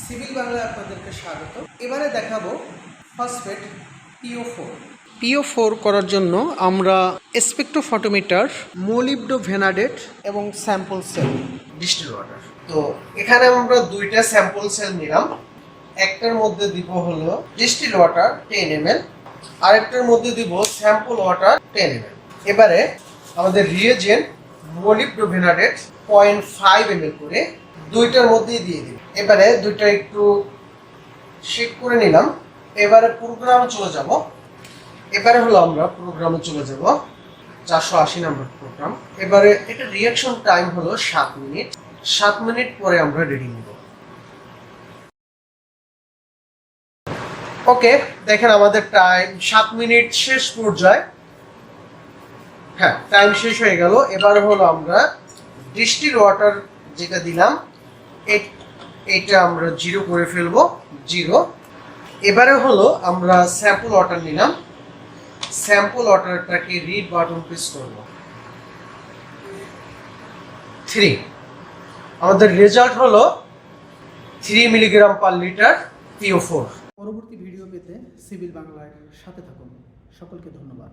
Civil বাংলায় আপনাদেরকে স্বাগত। এবারে দেখাবো ফসফেট PO4। PO4 করার জন্য আমরা স্পেকট্রোফটোমিটার, মোলিবডোভেনাডেট এবং স্যাম্পল সেল, ডিস্টিল ওয়াটার। তো এখানে আমরা দুইটা স্যাম্পল সেল নিলাম। একটার মধ্যে দিব হলো ডিস্টিল ওয়াটার 10 ml, আরেকটার মধ্যে দিব স্যাম্পল ওয়াটার 10 ml। এবারে আমাদের রিয়েজেন্ট মোলিবডোভেনাডেট 0.5 ml করে দুইটার মধ্যেই দিয়ে দিব। এবারে দুইটা একটু শেক করে নিলাম। এবারে প্রোগ্রামে চলে যাব। এবারে হলো আমরা প্রোগ্রামে চলে যাব, 480 নম্বর প্রোগ্রাম। এবারে এটা রিঅ্যাকশন টাইম হলো 7 মিনিট। 7 মিনিট পরে আমরা রেডি নিব। ওকে, দেখেন আমাদের টাইম 7 মিনিট শেষ পর্যায়ে। হ্যাঁ, টাইম শেষ হয়ে গেল। এবারে হলো আমরা ডিস্টিল ওয়াটার যেটা দিলাম এটা আমরা 0 করে ফেলবো, 0। এবারে হলো আমরা স্যাম্পল ওয়াটার নিলাম। স্যাম্পল ওয়াটারটাকে রিড বাটন প্রেস করব। 3। আমাদের রেজাল্ট হলো 3 মিলিগ্রাম পার লিটার PO4। পরবর্তী ভিডিও পেতে সিভিল বাংলার সাথে থাকুন। সকলকে ধন্যবাদ।